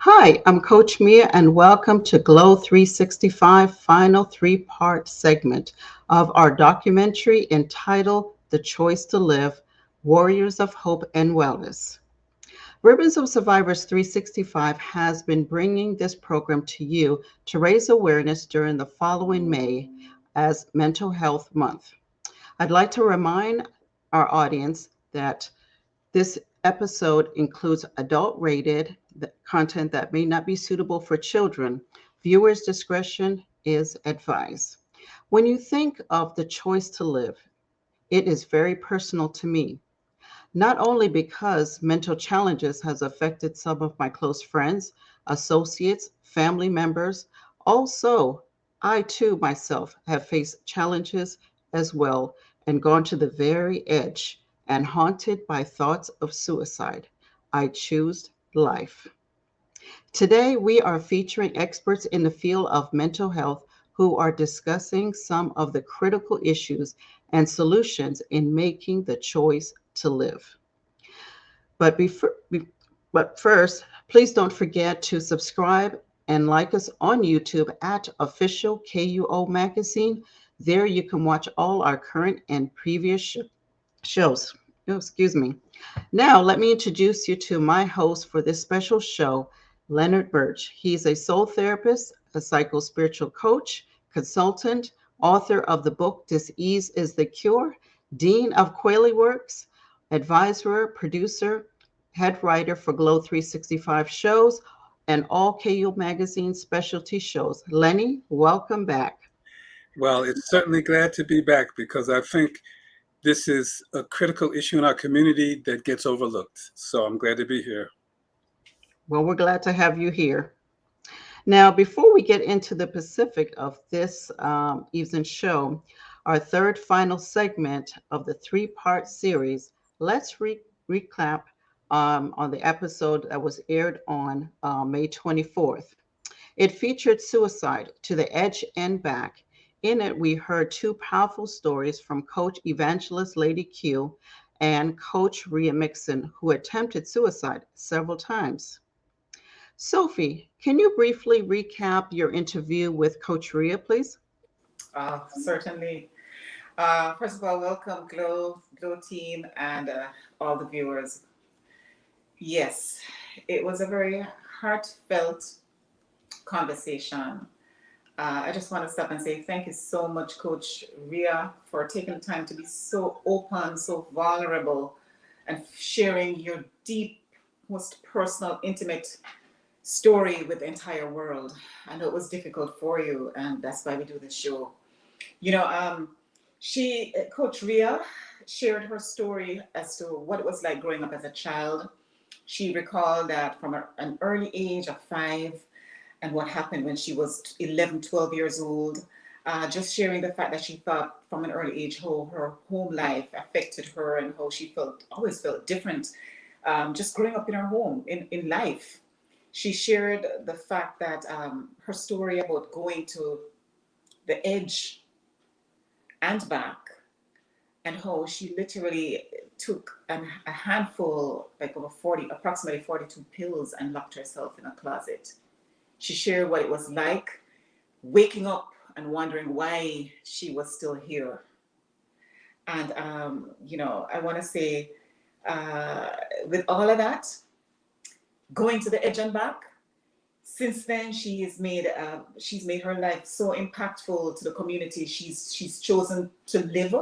Hi, I'm Coach Mia, and welcome to Glow 365 final three-part segment of our documentary entitled The Choice to Live, Warriors of Hope and Wellness. Ribbons of Survivors 365 has been bringing this program to you to raise awareness during the following May as Mental Health Month. I'd like to remind our audience that this episode includes adult rated content that may not be suitable for children. Viewers' discretion is advised. When you think of the choice to live, it is very personal to me, not only because mental challenges has affected some of my close friends, associates, family members, also I too myself have faced challenges as well and gone to the very edge and haunted by thoughts of suicide. I choose life. Today, we are featuring experts in the field of mental health who are discussing some of the critical issues and solutions in making the choice to live. But, before, but first, please don't forget to subscribe and like us on YouTube at Official KUO Magazine. There you can watch all our current and previous shows. Oh, excuse me. Now, let me introduce you to my host for this special show, Leonard Burg. He's a soul therapist, a psycho-spiritual coach, consultant, author of the book Dis-Ease is the Cure, dean of Kweliwoks, advisor, producer, head writer for Glow 365 shows, and all KU Magazine specialty shows. Lenny, welcome back. Well, it's certainly glad to be back because I think this is a critical issue in our community that gets overlooked. So I'm glad to be here. Well, we're glad to have you here. Now, before we get into the specific of this evening show, our third final segment of the three-part series, let's recap on the episode that was aired on May 24th. It featured suicide to the edge and back. In it, we heard two powerful stories from Coach Evangelist Lady Q and Coach Rhea Mixon, who attempted suicide several times. Sophie, can you briefly recap your interview with Coach Rhea, please? Certainly. First of all, welcome, Glow team, and all the viewers. Yes, it was a very heartfelt conversation. I just want to stop and say thank you so much, Coach Rhea, for taking the time to be so open, so vulnerable, and sharing your deep, most personal, intimate story with the entire world. I know it was difficult for you, and that's why we do this show. You know, Coach Rhea, shared her story as to what it was like growing up as a child. She recalled that from an early age of 5 and what happened when she was 11, 12 years old. Just sharing the fact that she thought from an early age how her home life affected her and how she always felt different just growing up in her home, in life. She shared the fact that her story about going to the edge and back, and how she literally took a handful, like over 40, approximately 42 pills, and locked herself in a closet. She shared what it was like waking up and wondering why she was still here. And, I want to say, with all of that, going to the edge and back, since then she's made her life so impactful to the community she's chosen to live.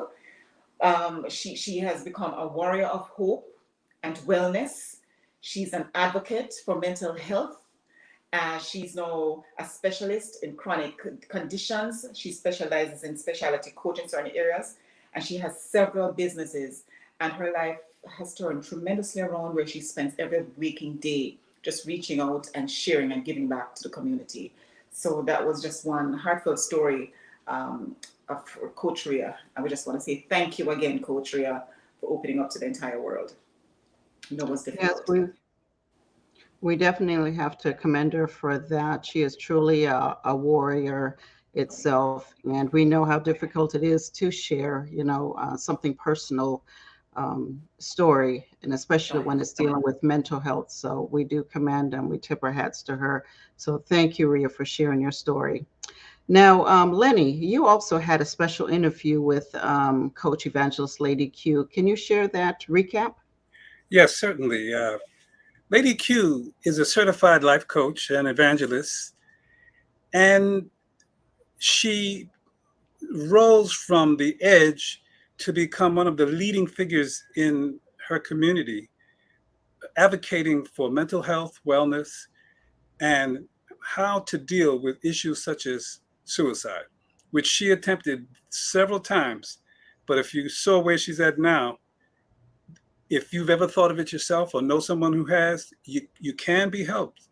She has become a warrior of hope and wellness. She's an advocate for mental health. She's now a specialist in chronic conditions. She specializes in specialty coaching in certain areas, and she has several businesses. And her life has turned tremendously around, where she spends every waking day just reaching out and sharing and giving back to the community. So that was just one heartfelt story of Coach Rhea. And we just want to say thank you again, Coach Rhea, for opening up to the entire world. I know it was difficult. Yes, we definitely have to commend her for that. She is truly a warrior itself, and we know how difficult it is to share, something personal story, and especially when it's dealing with mental health. So we do commend and we tip our hats to her. So thank you, Ria, for sharing your story. Now, Lenny, you also had a special interview with Coach Evangelist Lady Q. Can you share that recap? Yes, certainly. Lady Q is a certified life coach and evangelist, and she rose from the edge to become one of the leading figures in her community, advocating for mental health, wellness, and how to deal with issues such as suicide, which she attempted several times. But if you saw where she's at now, if you've ever thought of it yourself or know someone who has, you can be helped.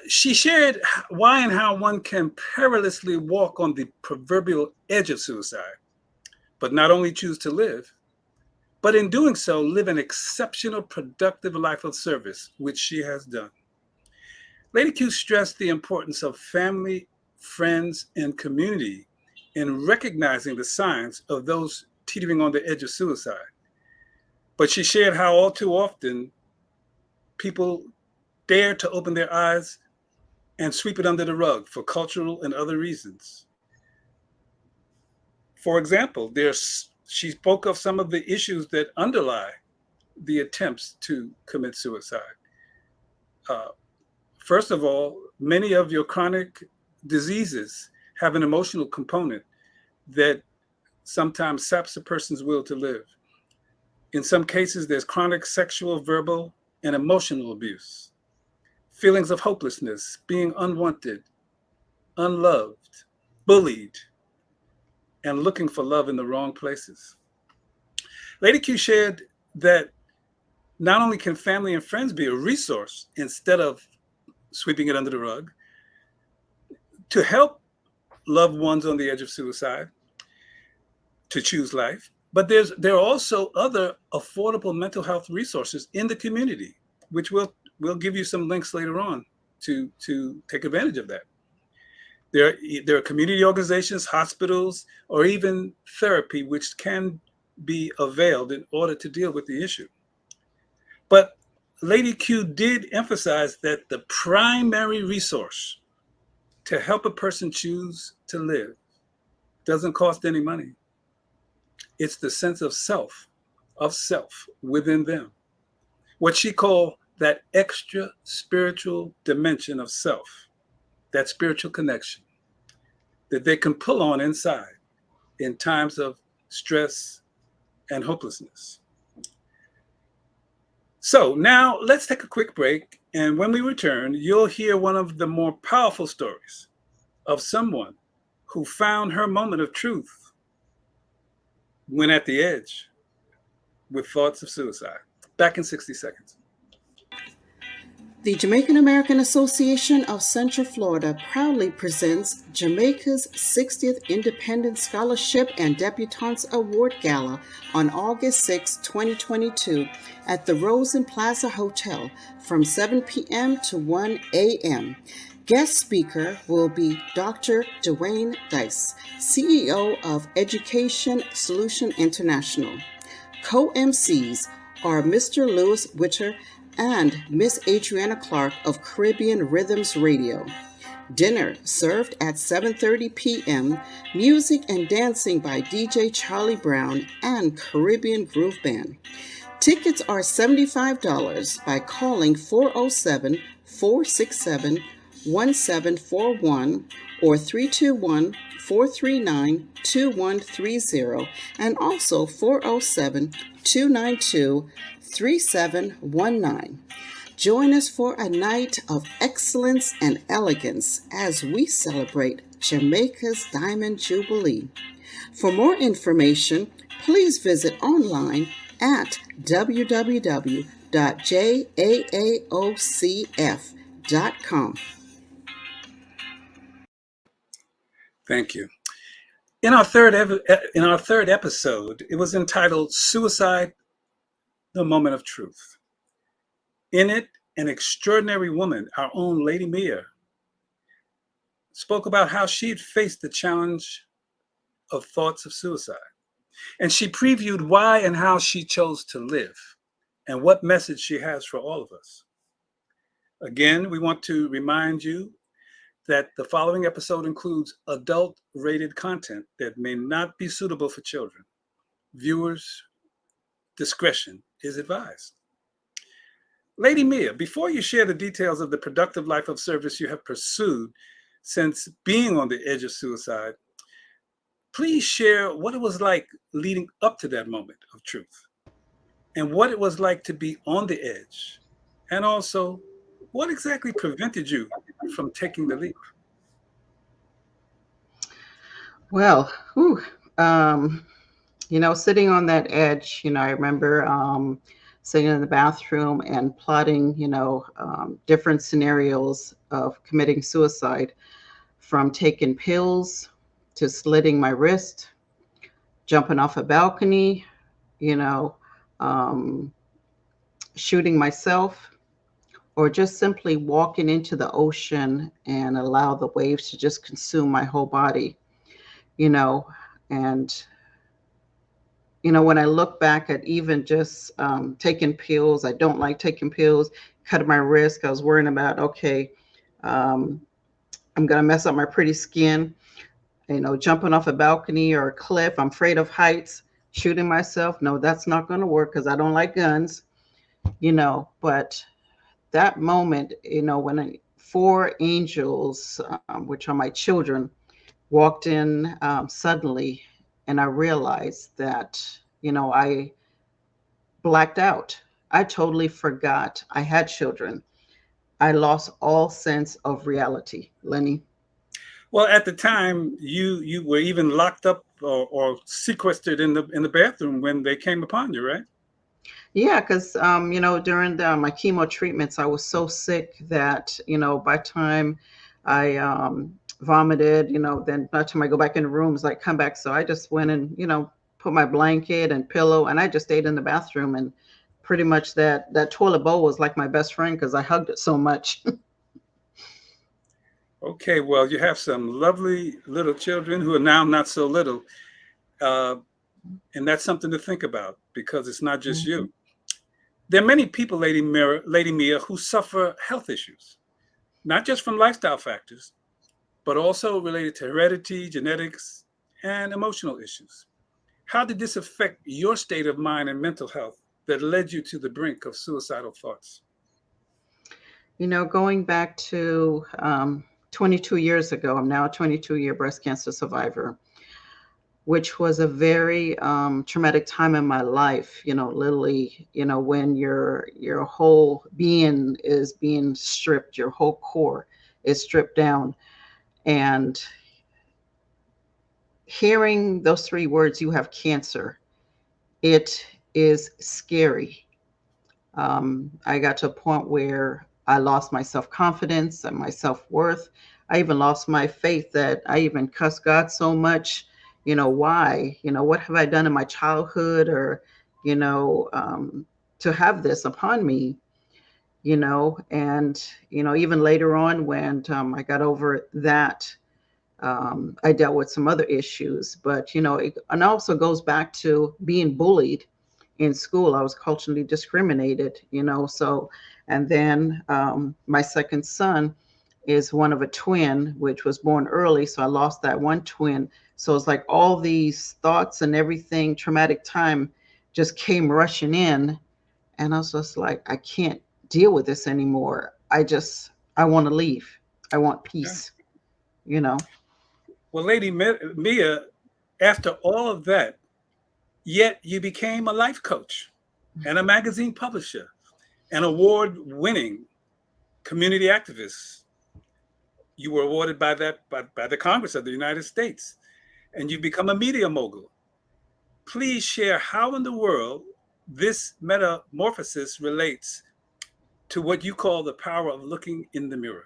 She shared why and how one can perilously walk on the proverbial edge of suicide, but not only choose to live, but in doing so, live an exceptional, productive life of service, which she has done. Lady Q stressed the importance of family, friends, and community in recognizing the signs of those teetering on the edge of suicide. But she shared how all too often people dare to open their eyes and sweep it under the rug for cultural and other reasons. For example, she spoke of some of the issues that underlie the attempts to commit suicide. First of all, many of your chronic diseases have an emotional component that sometimes saps a person's will to live. In some cases, there's chronic sexual, verbal, and emotional abuse, feelings of hopelessness, being unwanted, unloved, bullied, and looking for love in the wrong places. Lady Q shared that not only can family and friends be a resource instead of sweeping it under the rug, to help loved ones on the edge of suicide to choose life, but there are also other affordable mental health resources in the community, which we'll give you some links later on to take advantage of that. There are community organizations, hospitals, or even therapy which can be availed in order to deal with the issue. But Lady Q did emphasize that the primary resource to help a person choose to live doesn't cost any money. It's the sense of self within them. What she called that extra spiritual dimension of self, that spiritual connection that they can pull on inside in times of stress and hopelessness. So now let's take a quick break. And when we return, you'll hear one of the more powerful stories of someone who found her moment of truth when at the edge with thoughts of suicide. Back in 60 seconds. The Jamaican American Association of Central Florida proudly presents Jamaica's 60th Independence Scholarship and Debutantes Award Gala on August 6, 2022 at the Rosen Plaza Hotel from 7 p.m. to 1 a.m. Guest speaker will be Dr. Dwayne Dice, CEO of Education Solution International. Co-MCs are Mr. Lewis Witter and Miss Adriana Clark of Caribbean Rhythms Radio. Dinner served at 7:30 p.m., music and dancing by DJ Charlie Brown and Caribbean Groove Band. Tickets are $75 by calling 407-467-1741 or 321-439-2130 and also 407-292-3719. Join us for a night of excellence and elegance as we celebrate Jamaica's Diamond Jubilee. For more information, please visit online at www.jaaocf.com. Thank you. In our third episode, it was entitled Suicide, the Moment of Truth. In it, an extraordinary woman, our own Lady Mea, spoke about how she'd faced the challenge of thoughts of suicide. And she previewed why and how she chose to live and what message she has for all of us. Again, we want to remind you that the following episode includes adult-rated content that may not be suitable for children. Viewers' discretion is advised. Lady Mea, before you share the details of the productive life of service you have pursued since being on the edge of suicide, please share what it was like leading up to that moment of truth and what it was like to be on the edge, and also what exactly prevented you from taking the leap. Well, whew, sitting on that edge, I remember sitting in the bathroom and plotting, different scenarios of committing suicide, from taking pills to slitting my wrist, jumping off a balcony, um, shooting myself, or just simply walking into the ocean and allow the waves to just consume my whole body, and when I look back at even just taking pills, I don't like taking pills, cutting my wrist. I was worrying about, okay, um, I'm going to mess up my pretty skin, jumping off a balcony or a cliff. I'm afraid of heights, shooting myself. No, that's not going to work because I don't like guns, but that moment, when four angels, which are my children, walked in suddenly, and I realized that, I blacked out. I totally forgot I had children. I lost all sense of reality, Lenny. Well, at the time, you were even locked up or sequestered in the bathroom when they came upon you, right? Yeah, because during my chemo treatments, I was so sick that by the time I vomited, then by the time I go back in the room, it's like come back. So I just went and put my blanket and pillow, and I just stayed in the bathroom, and pretty much that toilet bowl was like my best friend because I hugged it so much. Okay, well, you have some lovely little children who are now not so little, and that's something to think about because it's not just Mhm. you. There are many people, Lady Mea, who suffer health issues, not just from lifestyle factors, but also related to heredity, genetics, and emotional issues. How did this affect your state of mind and mental health that led you to the brink of suicidal thoughts? Going back to 22 years ago, I'm now a 22-year breast cancer survivor, which was a very traumatic time in my life. Literally, when your whole being is being stripped, your whole core is stripped down, and hearing those three words, "You have cancer," it is scary. I got to a point where I lost my self-confidence and my self-worth. I even lost my faith that I even cussed God so much. Why? What have I done in my childhood or, you know, um, to have this upon me? And, even later on when I got over that, I dealt with some other issues. But, and also goes back to being bullied in school. I was culturally discriminated, so, and then my second son is one of a twin, which was born early. So I lost that one twin. So it's like all these thoughts and everything, traumatic time just came rushing in. And I was just like, I can't deal with this anymore. I want to leave. I want Yeah. peace, you know. Well, Lady Mea, after all of that, yet you became a life coach and a magazine publisher, an award-winning community activist. You were awarded by the Congress of the United States, and you've become a media mogul. Please share how in the world this metamorphosis relates to what you call the power of looking in the mirror.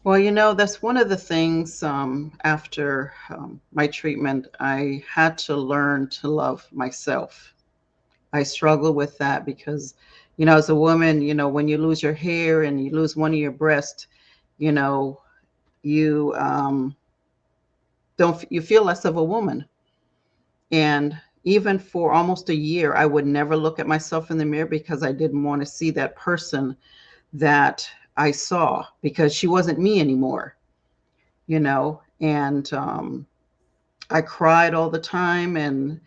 Well, that's one of the things after my treatment, I had to learn to love myself. I struggle with that because, as a woman, when you lose your hair and you lose one of your breasts, you you don't, you feel less of a woman, And even for almost a year, I would never look at myself in the mirror because I didn't want to see that person that I saw, because she wasn't me anymore, you know. And I cried all the time. And,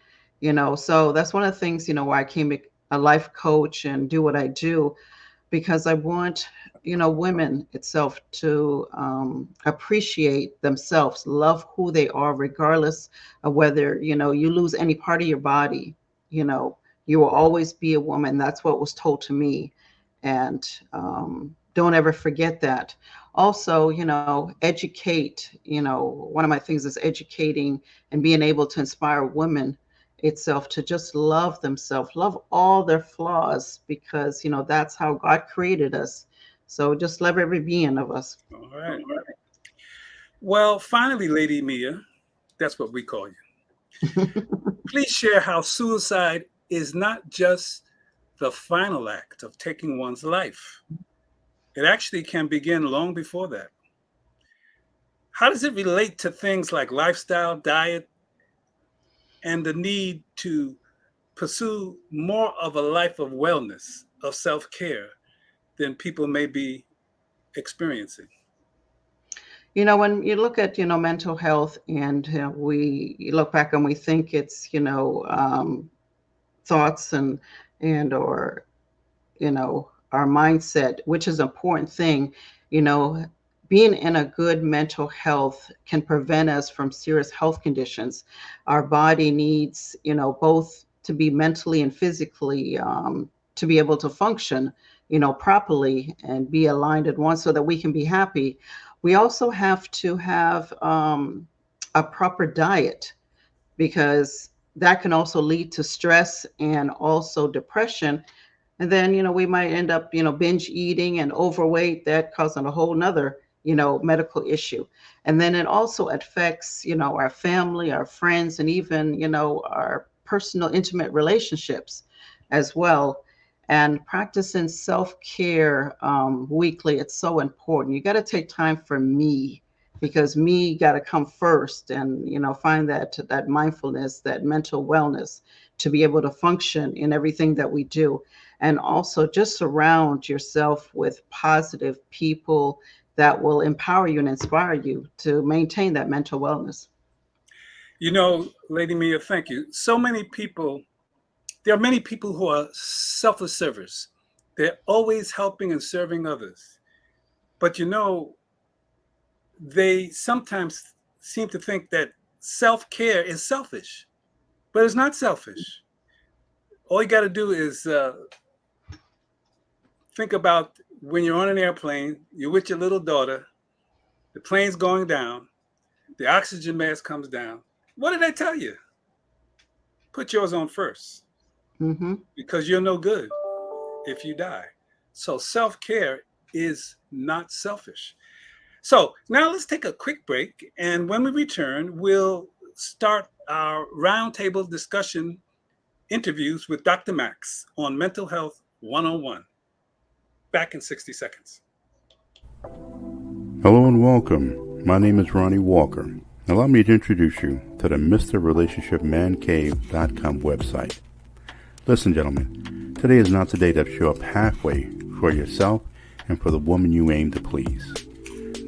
so that's one of the things, why I came a life coach and do what I do, because I want, women itself to appreciate themselves, love who they are, regardless of whether, you lose any part of your body. You know, you will always be a woman. That's what was told to me. And don't ever forget that. Also, educate, one of my things is educating and being able to inspire women itself to just love themselves, love all their flaws, because that's how God created us. So just love every being of us. All right. Well, finally, Lady Mea, that's what we call you. Please share how suicide is not just the final act of taking one's life. It actually can begin long before that. How does it relate to things like lifestyle, diet, and the need to pursue more of a life of wellness, of self-care than people may be experiencing? When you look at, mental health, and we look back and we think it's, thoughts or, our mindset, which is an important thing, you know, being in a good mental health can prevent us from serious health conditions. Our body needs, both to be mentally and physically, to be able to function, properly and be aligned at once so that we can be happy. We also have to have a proper diet, because that can also lead to stress and also depression. And then, we might end up, binge eating and overweight, that causing a whole nother, medical issue. And then it also affects, our family, our friends, and even, our personal, intimate relationships as well. And practicing self-care weekly, it's so important. You got to take time for me, because me got to come first, and, find that mindfulness, that mental wellness, to be able to function in everything that we do. And also just surround yourself with positive people that will empower you and inspire you to maintain that mental wellness. Lady Mea, thank you. There are many people who are selfless servers. They're always helping and serving others. But they sometimes seem to think that self-care is selfish, but it's not selfish. All you got to do is think about when you're on an airplane, you're with your little daughter, the plane's going down, the oxygen mask comes down. What did I tell you? Put yours on first, because you're no good if you die. So self-care is not selfish. So now let's take a quick break. And when we return, we'll start our roundtable discussion interviews with DrMax on Mental Health 101. Back in 60 seconds. Hello and welcome. My name is Ronnie Walker. Allow me to introduce you to the MrRelationshipManCave.com website. Listen, gentlemen, today is not the day to show up halfway for yourself and for the woman you aim to please.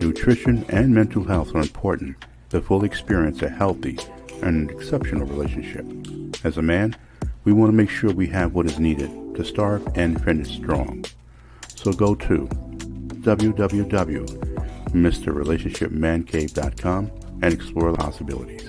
Nutrition and mental health are important to fully experience a healthy and exceptional relationship. As a man, we want to make sure we have what is needed to start and finish strong. So go to www.MrRelationshipManCave.com and explore the possibilities.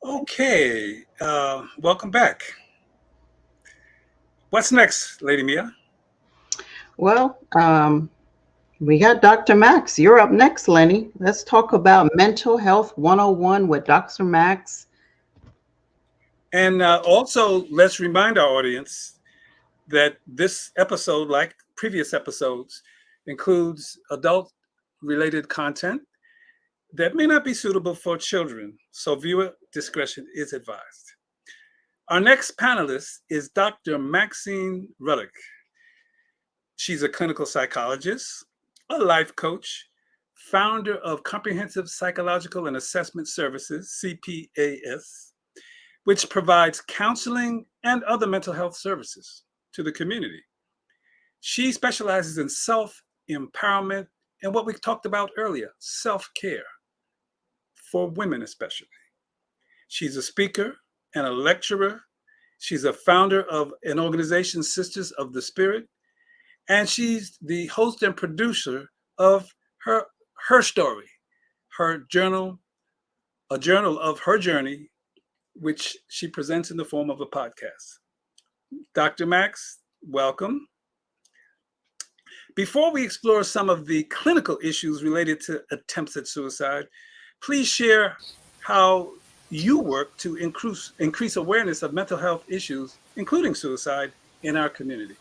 Okay, welcome back. What's next, Lady Mea? Well, we got Dr. Max. You're up next, Lenny. Let's talk about Mental Health 101 with Dr. Max. And also, let's remind our audience that this episode, like previous episodes, includes adult related content that may not be suitable for children, so viewer discretion is advised. Our next panelist is Dr. Maxine Ruddock. She's a clinical psychologist, a life coach, founder of Comprehensive Psychological and Assessment Services, CPAS, which provides counseling and other mental health services to the community. She specializes in self-empowerment and what we talked about earlier, self-care for women especially. She's a speaker and a lecturer. She's a founder of an organization, Sisters of the Spirit, and she's the host and producer of her story, her journal, a journal of her journey, which she presents in the form of a podcast. Dr. Max, welcome. Before we explore some of the clinical issues related to attempts at suicide, please share how you work to increase awareness of mental health issues, including suicide, in our community.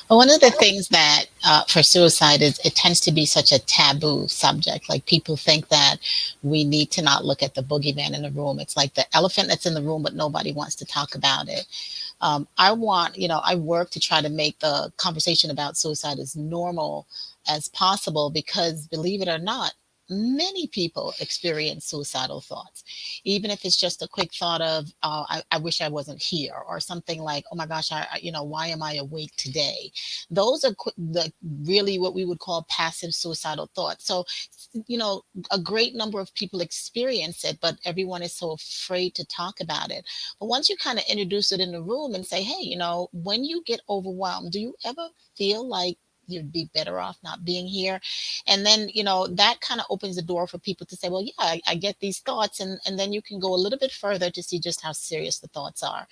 Well, one of the things that for suicide is it tends to be such a taboo subject. Like people think that we need to not look at the boogeyman in the room. It's like the elephant that's in the room, but nobody wants to talk about it. I work to try to make the conversation about suicide as normal as possible because, believe it or not, many people experience suicidal thoughts, even if it's just a quick thought of, I wish I wasn't here, or something like, oh my gosh, why am I awake today? Those are really what we would call passive suicidal thoughts. So, a great number of people experience it, but everyone is so afraid to talk about it. But once you kind of introduce it in the room and say, hey, when you get overwhelmed, do you ever feel like you'd be better off not being here? And then, that kind of opens the door for people to say, well, yeah, I get these thoughts. And then you can go a little bit further to see just how serious the thoughts are.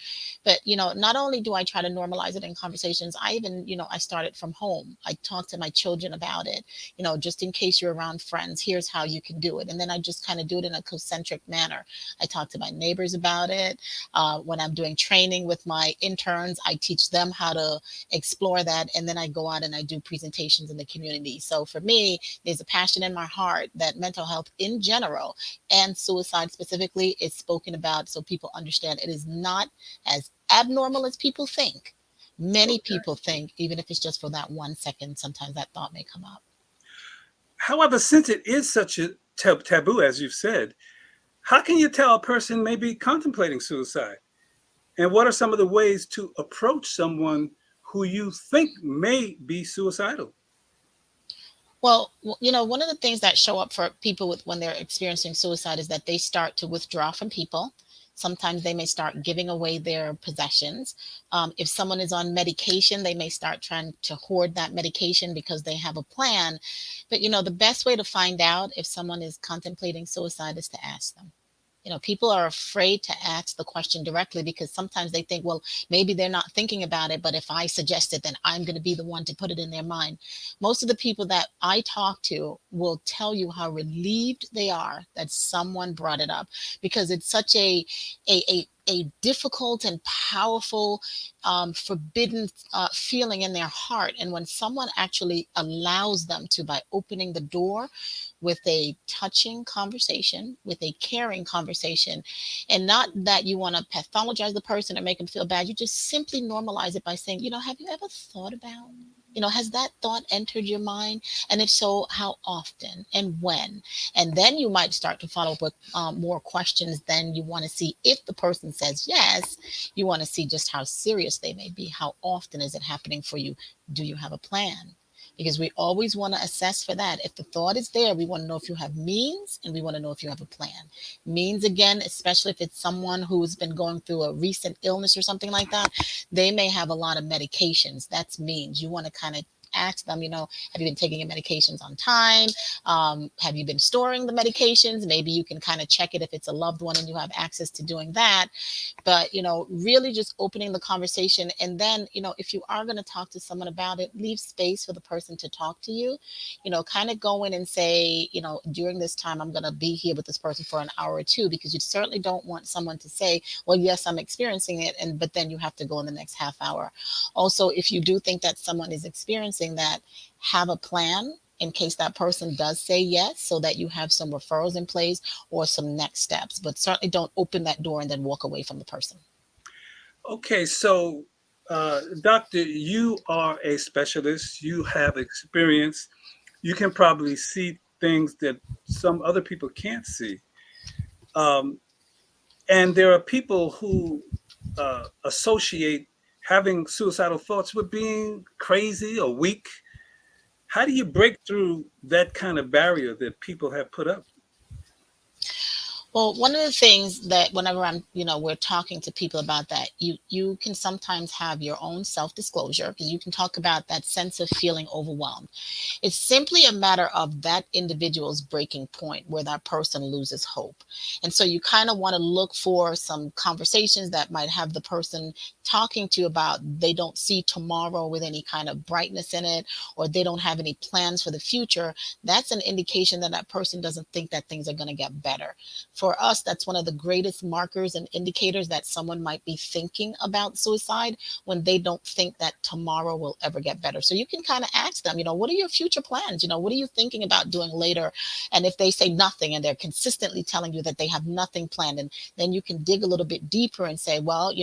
But, not only do I try to normalize it in conversations, I even, I started from home. I talk to my children about it, just in case you're around friends, here's how you can do it. And then I just kind of do it in a concentric manner. I talk to my neighbors about it. When I'm doing training with my interns, I teach them how to explore that. And then I go out and I do presentations in the community. So for me, there's a passion in my heart that mental health in general and suicide specifically is spoken about so people understand it is not as abnormal as people think. Many people think, even if it's just for that 1 second, sometimes that thought may come up. However, since it is such a taboo, as you've said, how can you tell a person may be contemplating suicide? And what are some of the ways to approach someone who you think may be suicidal? Well, one of the things that show up for people when they're experiencing suicide is that they start to withdraw from people. Sometimes they may start giving away their possessions. If someone is on medication, they may start trying to hoard that medication because they have a plan. But, the best way to find out if someone is contemplating suicide is to ask them. People are afraid to ask the question directly because sometimes they think, well, maybe they're not thinking about it, but if I suggest it, then I'm going to be the one to put it in their mind. Most of the people that I talk to will tell you how relieved they are that someone brought it up because it's such a difficult and powerful, forbidden feeling in their heart. And when someone actually allows them to, by opening the door with a touching conversation, with a caring conversation, and not that you want to pathologize the person or make them feel bad, you just simply normalize it by saying, have you ever thought about, has that thought entered your mind? And if so, how often and when? And then you might start to follow up with more questions. Then you want to see if the person says yes, you want to see just how serious they may be. How often is it happening for you? Do you have a plan? Because we always want to assess for that. If the thought is there, we want to know if you have means and we want to know if you have a plan. Means, again, especially if it's someone who's been going through a recent illness or something like that, they may have a lot of medications. That's means. You want to kind of ask them, have you been taking your medications on time? Have you been storing the medications? Maybe you can kind of check it if it's a loved one and you have access to doing that. But, really just opening the conversation. And then, if you are going to talk to someone about it, leave space for the person to talk to you, kind of go in and say, during this time, I'm going to be here with this person for an hour or two, because you certainly don't want someone to say, well, yes, I'm experiencing it. But then you have to go in the next half hour. Also, if you do think that someone is experiencing that, have a plan in case that person does say yes, so that you have some referrals in place or some next steps. But certainly don't open that door and then walk away from the person. Okay, so doctor, you are a specialist. You have experience. You can probably see things that some other people can't see. And there are people who associate having suicidal thoughts with being crazy or weak. How do you break through that kind of barrier that people have put up? Well, one of the things that whenever we're talking to people about that, you can sometimes have your own self-disclosure, because you can talk about that sense of feeling overwhelmed. It's simply a matter of that individual's breaking point where that person loses hope. And so you kind of want to look for some conversations that might have the person talking to you about they don't see tomorrow with any kind of brightness in it, or they don't have any plans for the future. That's an indication that that person doesn't think that things are going to get better. For us, that's one of the greatest markers and indicators that someone might be thinking about suicide, when they don't think that tomorrow will ever get better. So you can kind of ask them, what are your future plans? What are you thinking about doing later? And if they say nothing and they're consistently telling you that they have nothing planned, and then you can dig a little bit deeper and say, well,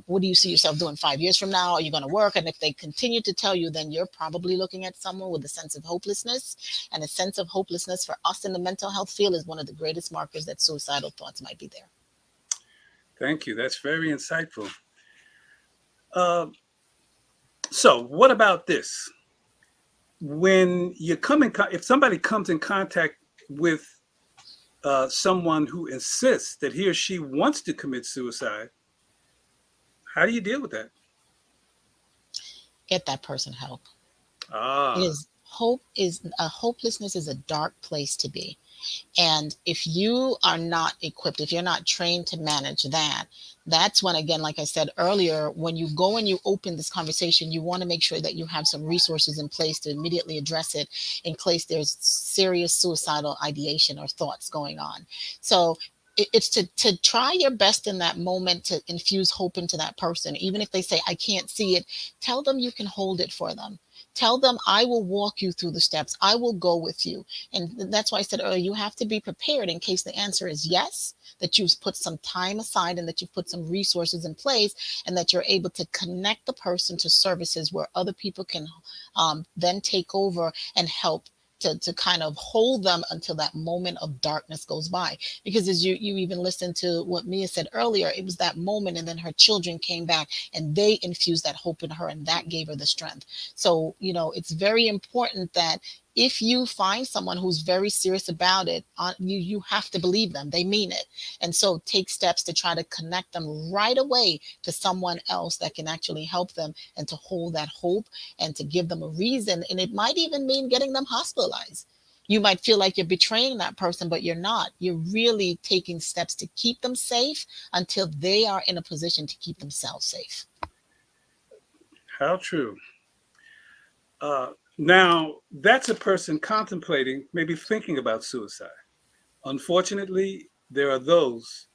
what do you see yourself doing 5 years from now? Are you going to work? And if they continue to tell you, then you're probably looking at someone with a sense of hopelessness. And a sense of hopelessness for us in the mental health field is one of the greatest markers that suicidal thoughts might be there. Thank you. That's very insightful. So what about this? When you if somebody comes in contact with someone who insists that he or she wants to commit suicide, how do you deal with that? Get that person help. Hopelessness is a dark place to be. And if you are not equipped, if you're not trained to manage that, that's when, again, like I said earlier, when you go and you open this conversation, you want to make sure that you have some resources in place to immediately address it in case there's serious suicidal ideation or thoughts going on. So it's to try your best in that moment to infuse hope into that person. Even if they say, I can't see it, tell them you can hold it for them. Tell them, I will walk you through the steps. I will go with you. And that's why I said earlier, you have to be prepared in case the answer is yes, that you've put some time aside and that you've put some resources in place, and that you're able to connect the person to services where other people can then take over and help to kind of hold them until that moment of darkness goes by. Because as you even listened to what Mea said earlier, it was that moment, and then her children came back and they infused that hope in her, and that gave her the strength. So, it's very important that if you find someone who's very serious about it, you have to believe them. They mean it. And so take steps to try to connect them right away to someone else that can actually help them, and to hold that hope and to give them a reason. And it might even mean getting them hospitalized. You might feel like you're betraying that person, but you're not. You're really taking steps to keep them safe until they are in a position to keep themselves safe. How true. Now, that's a person contemplating, maybe thinking about suicide. Unfortunately, there are those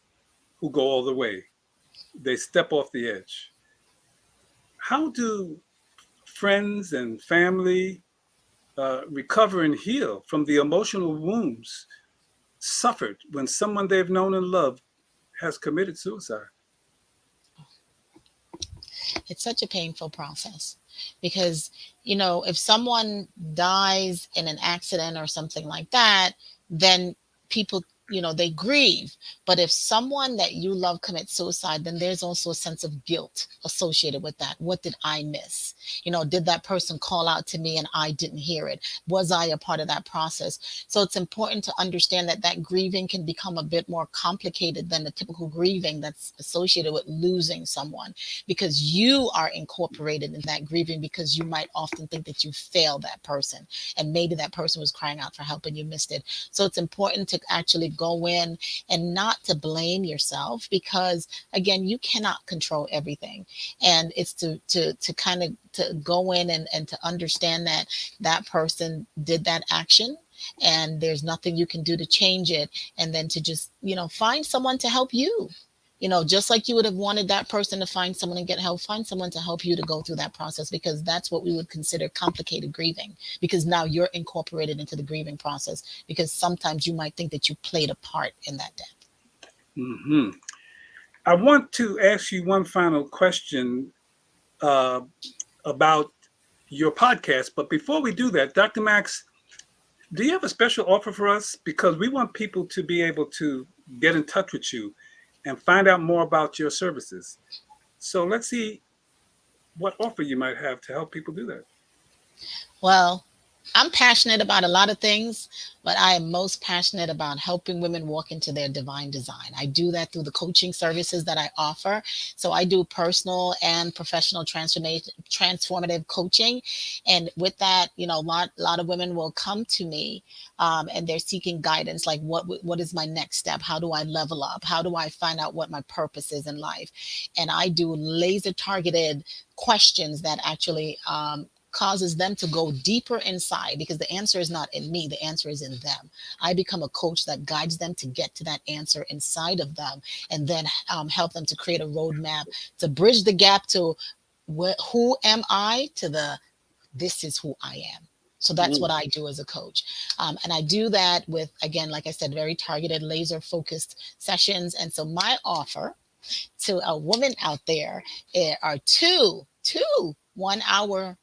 who go all the way. They step off the edge. How do friends and family recover and heal from the emotional wounds suffered when someone they've known and loved has committed suicide? It's such a painful process, because, if someone dies in an accident or something like that, then people they grieve. But if someone that you love commits suicide, then there's also a sense of guilt associated with that. What did I miss? Did that person call out to me and I didn't hear it? Was I a part of that process? So it's important to understand that that grieving can become a bit more complicated than the typical grieving that's associated with losing someone, because you are incorporated in that grieving, because you might often think that you failed that person, and maybe that person was crying out for help and you missed it. So it's important to actually go in and not to blame yourself, because again, you cannot control everything. And it's to kind of to go in and to understand that that person did that action, and there's nothing you can do to change it. And then to just find someone to help you, just like you would have wanted that person to find someone and get help, find someone to help you to go through that process, because that's what we would consider complicated grieving, because now you're incorporated into the grieving process, because sometimes you might think that you played a part in that death. Mm-hmm. I want to ask you one final question about your podcast. But before we do that, Dr. Max, do you have a special offer for us? Because we want people to be able to get in touch with you and find out more about your services. So let's see what offer you might have to help people do that. Well, I'm passionate about a lot of things, but I am most passionate about helping women walk into their divine design. I do that through the coaching services that I offer. So I do personal and professional transformative coaching. And with that, a lot of women will come to me and they're seeking guidance, like what is my next step? How do I level up? How do I find out what my purpose is in life? And I do laser targeted questions that actually causes them to go deeper inside, because the answer is not in me, the answer is in them. I become a coach that guides them to get to that answer inside of them, and then help them to create a roadmap to bridge the gap to who am I to this is who I am. So that's what I do as a coach. And I do that with, again, like I said, very targeted, laser focused sessions. And so my offer to a woman out there are two 1 hour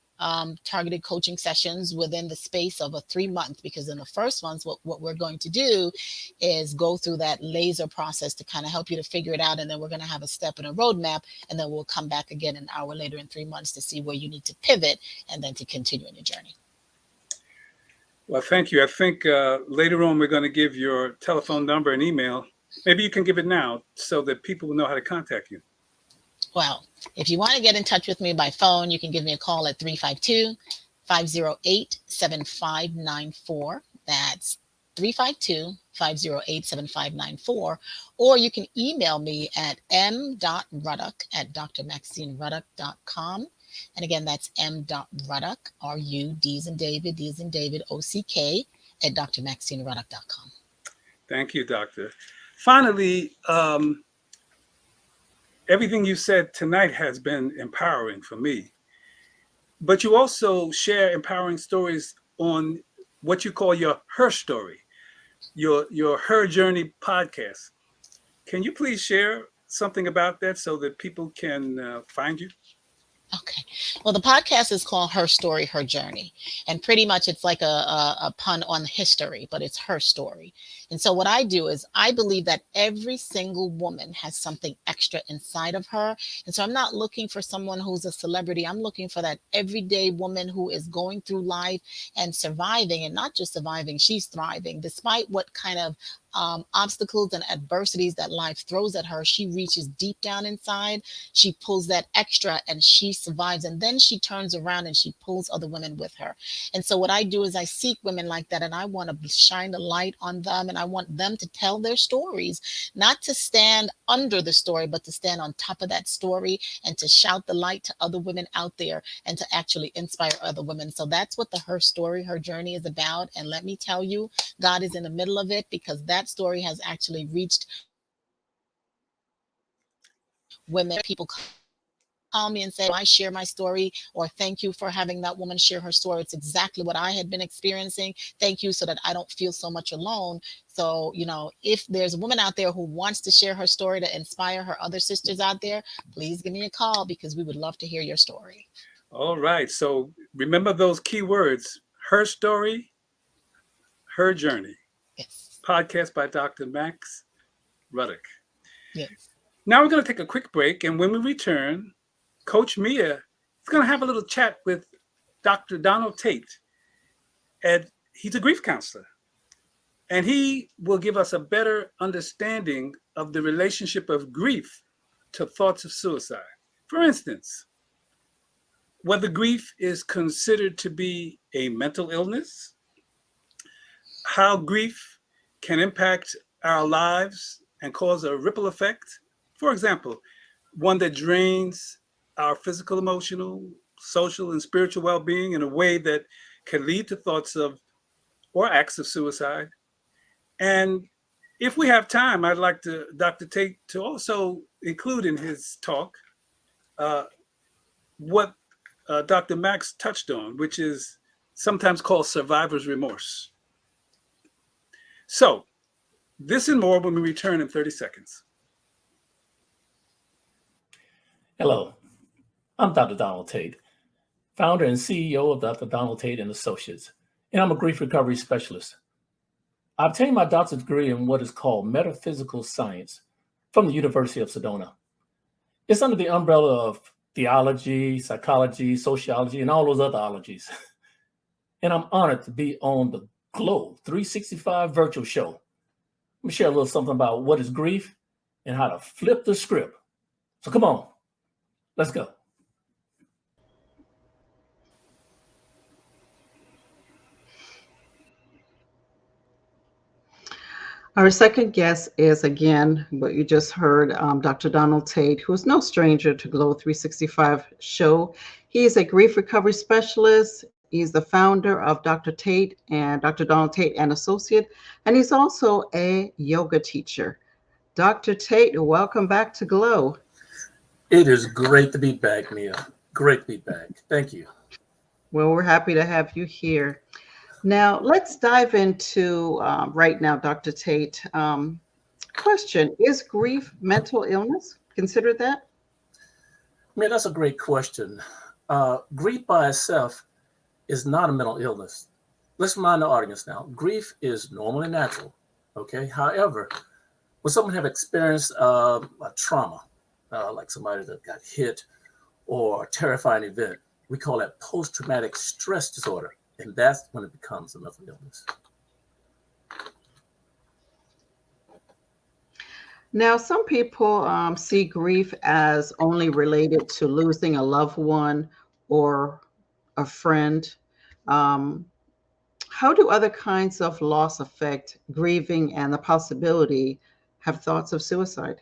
targeted coaching sessions within the space of a 3 month, because in the first month, what we're going to do is go through that laser process to kind of help you to figure it out. And then we're going to have a step and a roadmap, and then we'll come back again an hour later in 3 months to see where you need to pivot and then to continue in your journey. Well, thank you. I think later on, we're going to give your telephone number and email. Maybe you can give it now so that people will know how to contact you. Well, if you want to get in touch with me by phone, you can give me a call at 352-508-7594. That's 352-508-7594. Or you can email me at m.ruddock@drmaxineruddock.com. And again, that's m.ruddock, R-U-D as in David, D as in David, O-C-K, at drmaxineruddock.com. Thank you, Doctor. Finally, everything you said tonight has been empowering for me. But you also share empowering stories on what you call your Her Story, your Her Journey podcast. Can you please share something about that so that people can find you? Okay. Well, the podcast is called Her Story, Her Journey. And pretty much it's like a pun on history, but it's her story. And so what I do is I believe that every single woman has something extra inside of her. And so I'm not looking for someone who's a celebrity. I'm looking for that everyday woman who is going through life and surviving, and not just surviving, she's thriving. Despite what kind of obstacles and adversities that life throws at her, she reaches deep down inside. She pulls that extra and she survives. And then she turns around and she pulls other women with her. And so what I do is I seek women like that, and I want to shine the light on them, and I want them to tell their stories, not to stand under the story, but to stand on top of that story and to shout the light to other women out there and to actually inspire other women. So that's what the Her Story, Her Journey is about. And let me tell you, God is in the middle of it, because that story has actually reached women. People call me and say, I share my story, or thank you for having that woman share her story. It's exactly what I had been experiencing. Thank you, so that I don't feel so much alone. So, if there's a woman out there who wants to share her story to inspire her other sisters out there, please give me a call, because we would love to hear your story. All right. So remember those key words: Her Story, Her Journey. Yes. podcast by Dr. Maxine Ruddock. Yes. Now we're going to take a quick break, and when we return, Coach Mea is going to have a little chat with Dr. Donald Tate. And he's a grief counselor, and he will give us a better understanding of the relationship of grief to thoughts of suicide. For instance, whether grief is considered to be a mental illness, how grief can impact our lives and cause a ripple effect. For example, one that drains our physical, emotional, social, and spiritual well-being in a way that can lead to thoughts of or acts of suicide. And if we have time, I'd like to Dr. Tate to also include in his talk what Dr. Max touched on, which is sometimes called survivor's remorse. So this and more when we return in 30 seconds. Hello, I'm Dr. Donald Tate, founder and CEO of Dr. Donald Tate and Associates, and I'm a grief recovery specialist. I obtained my doctorate degree in what is called metaphysical science from the University of Sedona. It's under the umbrella of theology, psychology, sociology, and all those other ologies. And I'm honored to be on the Glow 365 virtual show. Let me share a little something about what is grief and how to flip the script. So come on, let's go. Our second guest is, again, what you just heard, Dr. Donald Tate, who is no stranger to Glow 365 show. He is a grief recovery specialist. He's the founder of Dr. Tate and Dr. Donald Tate and Associate, and he's also a yoga teacher. Dr. Tate, welcome back to Glow. It is great to be back, Mea. Great to be back. Thank you. Well, we're happy to have you here. Now, let's dive into right now, Dr. Tate. Question, is grief mental illness? Consider that? Man, that's a great question. Grief by itself is not a mental illness. Let's remind the audience now, grief is normal and natural, okay? However, when someone have experienced a trauma, like somebody that got hit or a terrifying event, we call that post-traumatic stress disorder. And that's when it becomes a mental illness. Now, some people see grief as only related to losing a loved one or a friend. How do other kinds of loss affect grieving and the possibility have thoughts of suicide?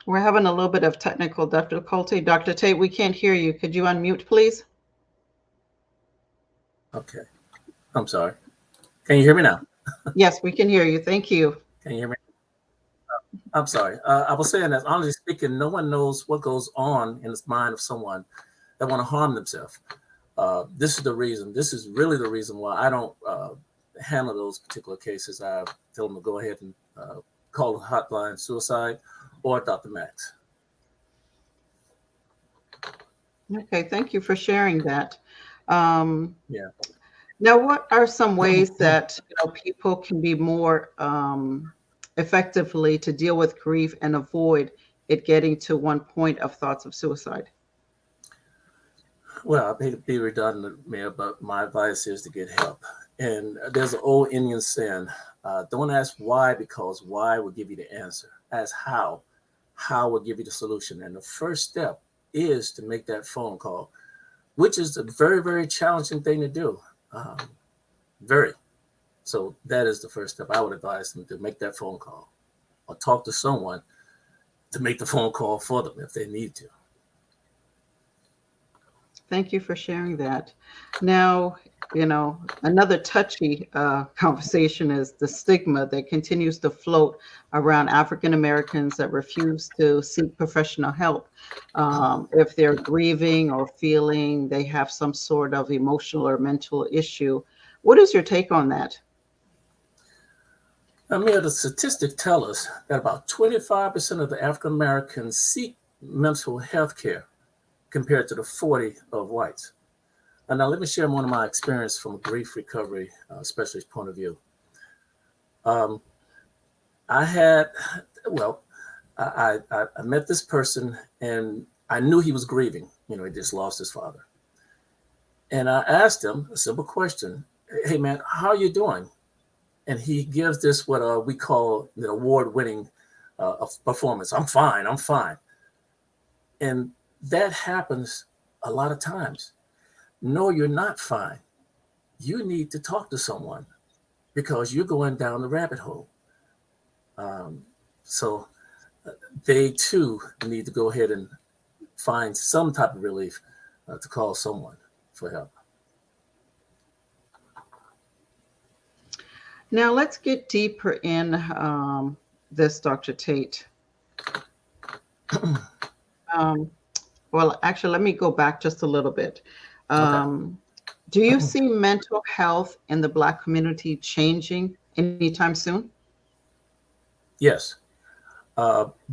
We're having a little bit of technical difficulty. Dr. Tate, we can't hear you. Could you unmute, please? Okay. I'm sorry. Can you hear me now? Yes, we can hear you. Thank you. Can you hear me? I'm sorry. I was saying that, honestly speaking, no one knows what goes on in the mind of someone that want to harm themselves. This is the reason. This is really the reason why I don't handle those particular cases. I tell them to go ahead and call the hotline suicide or Dr. Max. Okay, thank you for sharing that. Yeah. Now, what are some ways that people can be more effectively to deal with grief and avoid it getting to one point of thoughts of suicide? Well, I hate to be redundant, Mayor, but my advice is to get help. And there's an old Indian saying, don't ask why, because why will give you the answer. Ask how. How will give you the solution. And the first step is to make that phone call, which is a very, very challenging thing to do. Very. So that is the first step. I would advise them to make that phone call or talk to someone to make the phone call for them if they need to. Thank you for sharing that. Now, another touchy conversation is the stigma that continues to float around African Americans that refuse to seek professional help if they're grieving or feeling they have some sort of emotional or mental issue. What is your take on that? I mean, the statistics tell us that about 25% of the African Americans seek mental health care compared to the 40 of whites. And now let me share one of my experience from a grief recovery specialist point of view. I met this person and I knew he was grieving. He just lost his father. And I asked him a simple question. Hey man, how are you doing? And he gives this, what we call the award-winning performance. I'm fine. And that happens a lot of times. No, you're not fine. You need to talk to someone because you're going down the rabbit hole. So they too need to go ahead and find some type of relief to call someone for help. Now let's get deeper in this, Dr. Tate. Well, actually, let me go back just a little bit. Okay. Do you see mental health in the Black community changing anytime soon? Yes.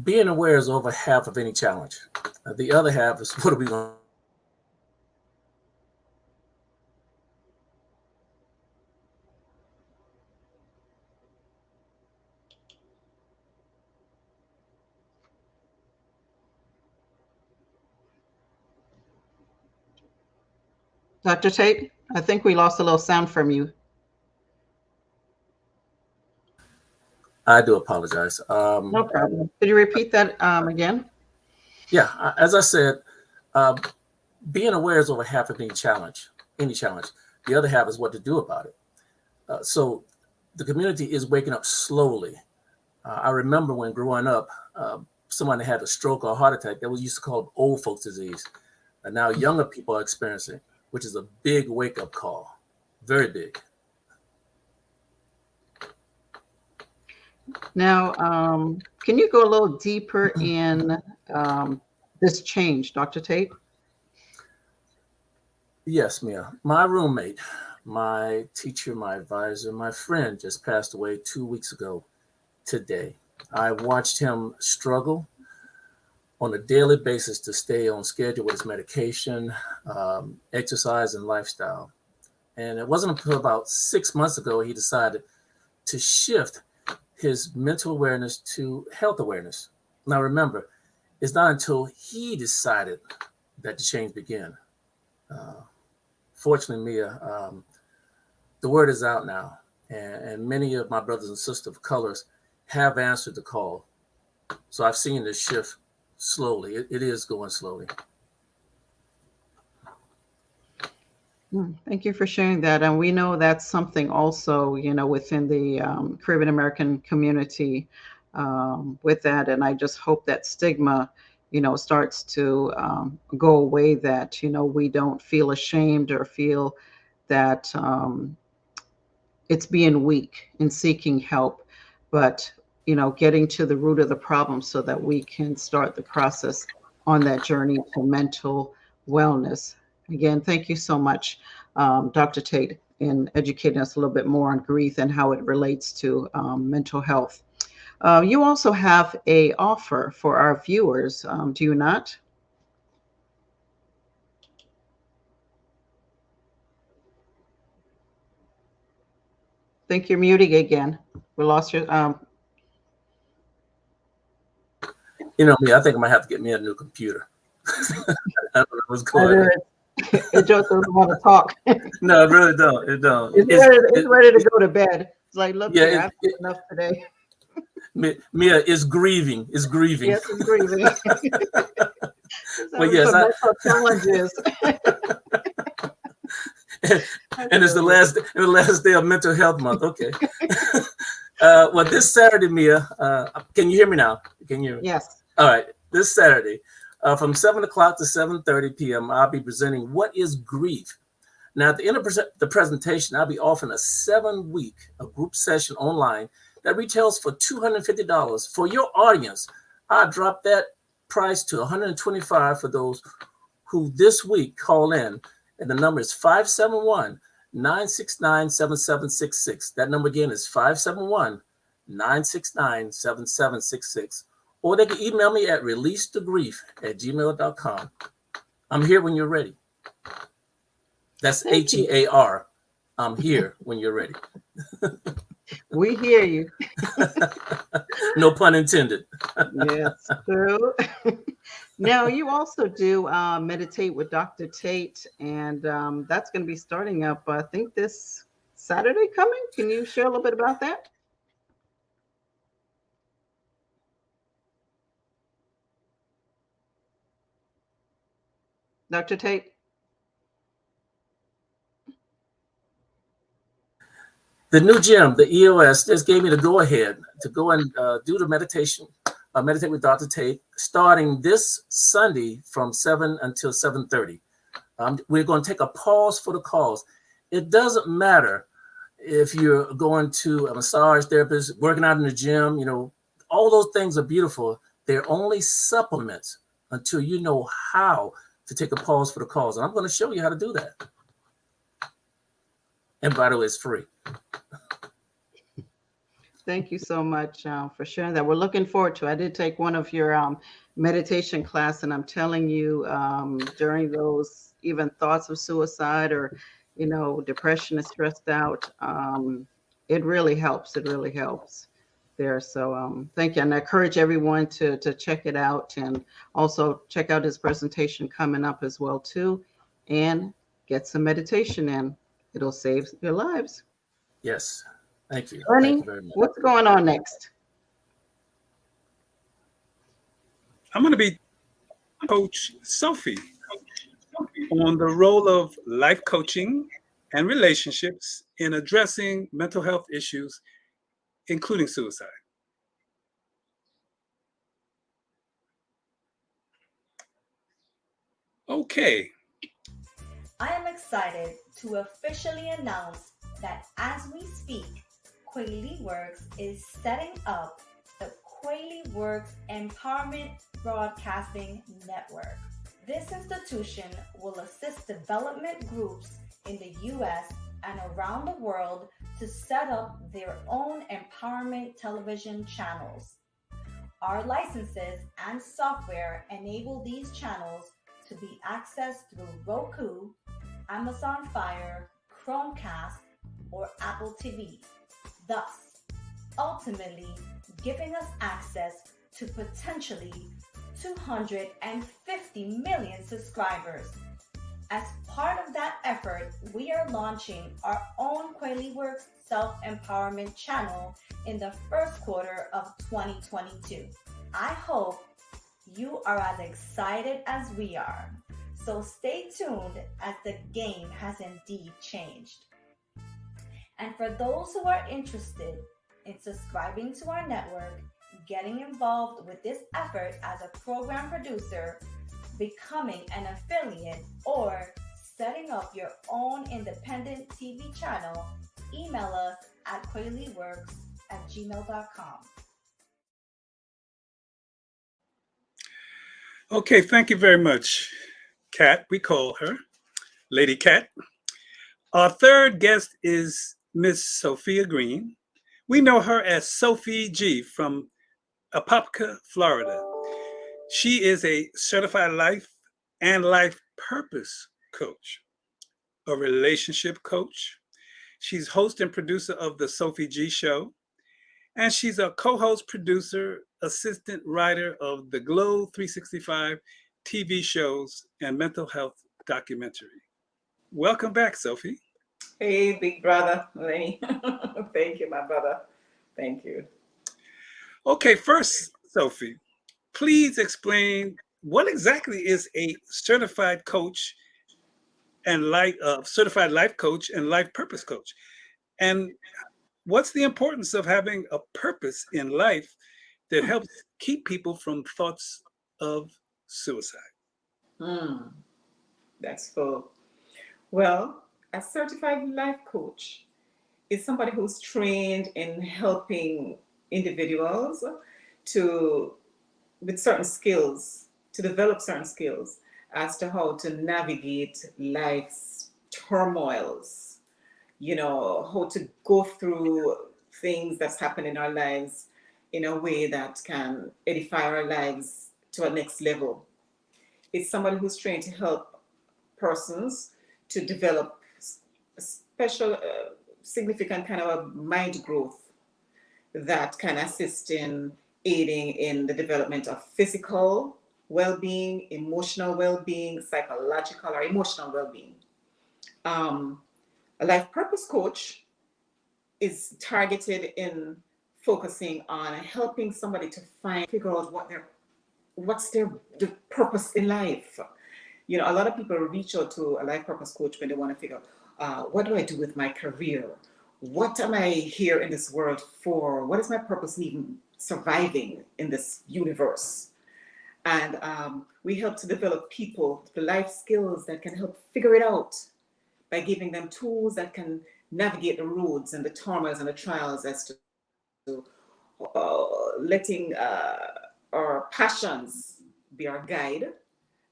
Being aware is over half of any challenge. The other half is what are we going to Dr. Tate, I think we lost a little sound from you. I do apologize. No problem. Could you repeat that again? Yeah, as I said, being aware is over half of any challenge. The other half is what to do about it. So the community is waking up slowly. I remember when growing up, someone had a stroke or a heart attack that was used to call old folks disease. And now younger people are experiencing it, which is a big wake-up call, very big. Now, can you go a little deeper in this change, Dr. Tate? Yes, Mia. My roommate, my teacher, my advisor, my friend just passed away 2 weeks ago today. I watched him struggle on a daily basis to stay on schedule with his medication, exercise, and lifestyle. And it wasn't until about 6 months ago he decided to shift his mental awareness to health awareness. Now remember, it's not until he decided that the change began. Fortunately, Mia, the word is out now, and many of my brothers and sisters of colors have answered the call. So I've seen this shift slowly. It is going slowly. Thank you for sharing that. And we know that's something also, within the Caribbean American community with that. And I just hope that stigma, starts to go away, that, we don't feel ashamed or feel that it's being weak in seeking help, but, getting to the root of the problem so that we can start the process on that journey to mental wellness. Again, thank you so much, Dr. Tate, in educating us a little bit more on grief and how it relates to mental health. You also have an offer for our viewers, do you not? I think you're muting again. We lost your. Me, I think I might have to get me a new computer. I don't know what's going on. It just doesn't want to talk. No, it really don't. It don't. It's ready to go to bed. It's like, look, Yeah, I've had enough today. Mia is grieving. Is grieving. Yes, it's grieving. Well, yes, challenges. And it's the last day of Mental Health Month. Okay. Well, this Saturday, Mia, can you hear me now? Can you hear me? Yes. All right. This Saturday, From 7 o'clock to 7:30 p.m., I'll be presenting What is Grief? Now, at the end of the presentation, I'll be offering a 7-week group session online that retails for $250. For your audience, I drop that price to $125 for those who this week call in. And the number is 571-969-7766. That number again is 571-969-7766. Or they can email me at releasethegrief@gmail.com. I'm here when you're ready. That's HEAR. I'm here when you're ready. We hear you. No pun intended. Yes, true. Now, you also do Meditate with Dr. Tate, and that's going to be starting up, I think, this Saturday coming. Can you share a little bit about that? Dr. Tate? The new gym, the EOS, just gave me the go-ahead to go and do the meditation, Meditate with Dr. Tate, starting this Sunday from 7 until 7:30. We're going to take a pause for the cause. It doesn't matter if you're going to a massage therapist, working out in the gym, all those things are beautiful. They're only supplements until you know how to take a pause for the cause. And I'm going to show you how to do that. And by the way, it's free. Thank you so much for sharing that. We're looking forward to it. I did take one of your meditation class, and I'm telling you, during those even thoughts of suicide or, depression is stressed out, it really helps. It really helps there. So thank you. And I encourage everyone to check it out, and also check out his presentation coming up as well, too, and get some meditation in. It'll save your lives. Yes. Thank you. Ernie, Thank you very much. what's going on next? I'm going to be Coach Sophie on the role of life coaching and relationships in addressing mental health issues, including suicide. Okay. I am excited to officially announce that as we speak, Kweliwoks is setting up the Kweliwoks Empowerment Broadcasting Network. This institution will assist development groups in the U.S. and around the world to set up their own empowerment television channels. Our licenses and software enable these channels to be accessed through Roku, Amazon Fire, Chromecast, or Apple TV, thus ultimately giving us access to potentially 250 million subscribers. As part of that effort, we are launching our own Kweliwoks Self-Empowerment channel in the first quarter of 2022. I hope you are as excited as we are. So stay tuned, as the game has indeed changed. And for those who are interested in subscribing to our network, getting involved with this effort as a program producer, becoming an affiliate, or setting up your own independent TV channel, email us at kweliwoks@gmail.com. Okay, thank you very much, Kat. We call her Lady Kat. Our third guest is Miss Sophia Green. We know her as Sophie G from Apopka, Florida. She is a certified life and life purpose coach, a relationship coach. She's host and producer of the Sophie G Show, and she's a co-host, producer, assistant writer of the Glow 365 TV shows and mental health documentary. Welcome back, Sophie. Hey, big brother, Lenny. Thank you, my brother. Thank you. Okay, first, Sophie, please explain what exactly is a certified coach and certified life coach and life purpose coach, and what's the importance of having a purpose in life that helps keep people from thoughts of suicide? That's full. Well, a certified life coach is somebody who's trained in helping individuals with certain skills, to develop certain skills as to how to navigate life's turmoils, how to go through things that's happened in our lives in a way that can edify our lives to a next level. It's somebody who's trained to help persons to develop a special, significant kind of a mind growth that can assist in aiding in the development of physical well-being, emotional well-being, psychological or emotional well-being. A life purpose coach is targeted in focusing on helping somebody to figure out what's their purpose in life. A lot of people reach out to a life purpose coach when they want to figure out, what do I do with my career? What am I here in this world for? What is my purpose in even surviving in this universe? And we help to develop people the life skills that can help figure it out by giving them tools that can navigate the roads and the turmoils and the trials as to letting our passions be our guide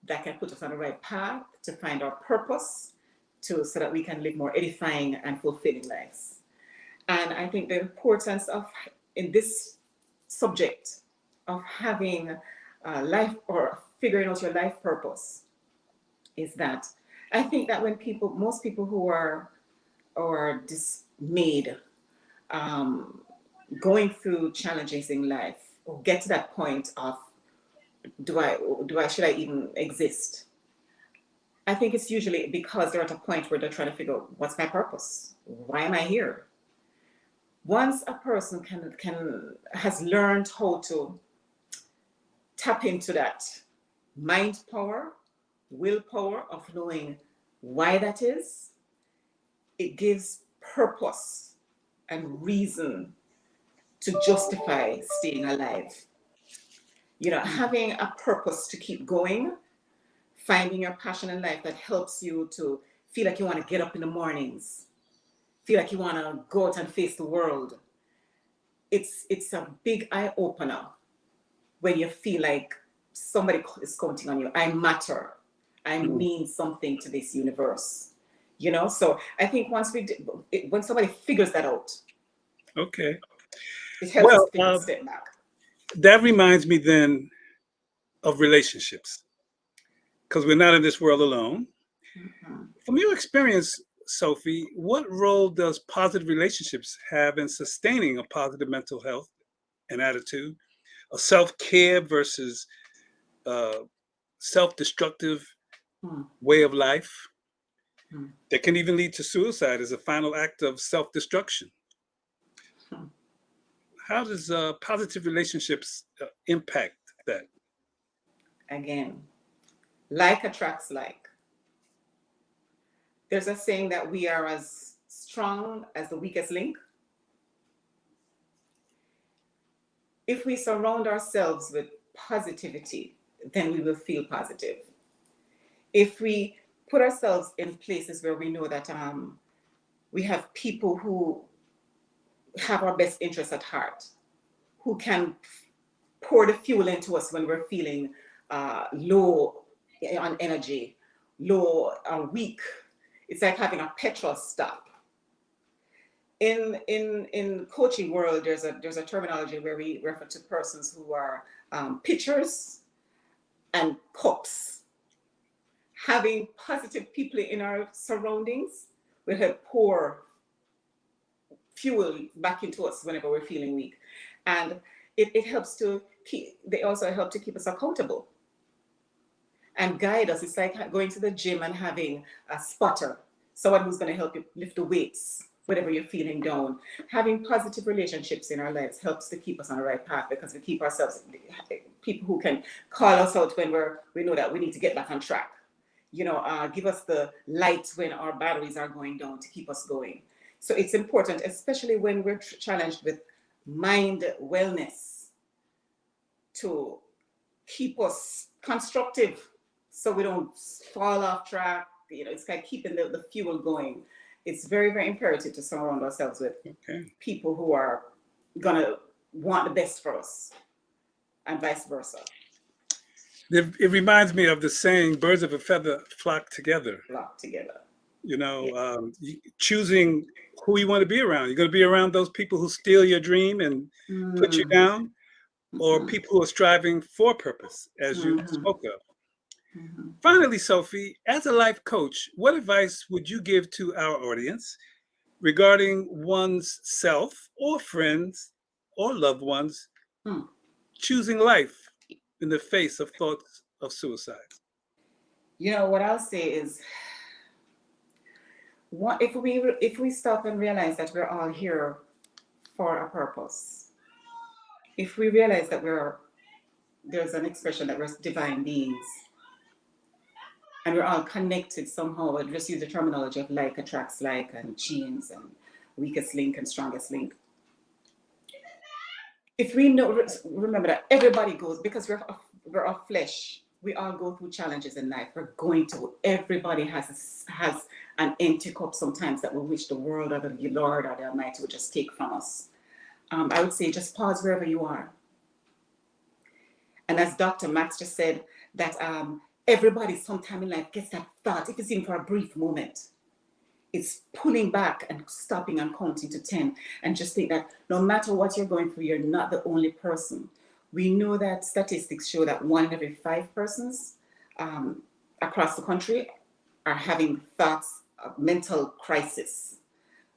that can put us on the right path to find our purpose so that we can live more edifying and fulfilling lives. And I think the importance in this subject of having life or figuring out your life purpose is that I think that when most people who are dismayed, going through challenges in life, get to that point of should I even exist? I think it's usually because they're at a point where they're trying to figure out what's my purpose? Why am I here? Once a person has learned how to tap into that mind power, willpower of knowing why that is, it gives purpose and reason to justify staying alive. Having a purpose to keep going, finding your passion in life that helps you to feel like you want to get up in the mornings, feel like you want to go out and face the world. It's a big eye opener when you feel like somebody is counting on you. I matter. I mean something to this universe. So I think when somebody figures that out, okay, it helps us take a step back. That reminds me then of relationships, because we're not in this world alone. Mm-hmm. From your experience, Sophie, what role does positive relationships have in sustaining a positive mental health and attitude, a self-care versus self-destructive way of life that can even lead to suicide as a final act of self-destruction? How does positive relationships impact that? Again, like attracts like. There's a saying that we are as strong as the weakest link. If we surround ourselves with positivity, then we will feel positive. If we put ourselves in places where we know that we have people who have our best interests at heart, who can pour the fuel into us when we're feeling low on energy, low or weak. It's like having a petrol stop. In coaching world, there's a terminology where we refer to persons who are pitchers and cups. Having positive people in our surroundings will help pour fuel back into us whenever we're feeling weak. And it helps they also help to keep us accountable and guide us. It's like going to the gym and having a spotter, someone who's going to help you lift the weights whenever you're feeling down. Having positive relationships in our lives helps to keep us on the right path, because we keep ourselves, people who can call us out when we know that we need to get back on track. Give us the light when our batteries are going down to keep us going. So it's important, especially when we're challenged with mind wellness, to keep us constructive so we don't fall off track. It's like keeping the fuel going. It's very, very imperative to surround ourselves with people who are going to want the best for us and vice versa. It reminds me of the saying, birds of a feather flock together. Flock together. Choosing who you want to be around. You're going to be around those people who steal your dream and put you down, or people who are striving for purpose, as you spoke of. Finally, Sophie, as a life coach, what advice would you give to our audience regarding one's self or friends or loved ones choosing life in the face of thoughts of suicide? What I'll say is, if we stop and realize that we're all here for a purpose, if we realize that there's an expression that we're divine beings, and we're all connected somehow, I'll just use the terminology of like attracts like, and chains, and weakest link and strongest link. If we remember that everybody goes, because we're of flesh, we all go through challenges in life. Everybody has an empty cup sometimes that we wish the world or the Lord or the Almighty would just take from us. I would say just pause wherever you are. And as Dr. Max just said, that everybody sometime in life gets that thought, if it's even for a brief moment. It's pulling back and stopping and counting to 10 and just think that no matter what you're going through, you're not the only person. We know that statistics show that 1 in every 5 persons across the country are having thoughts of mental crisis,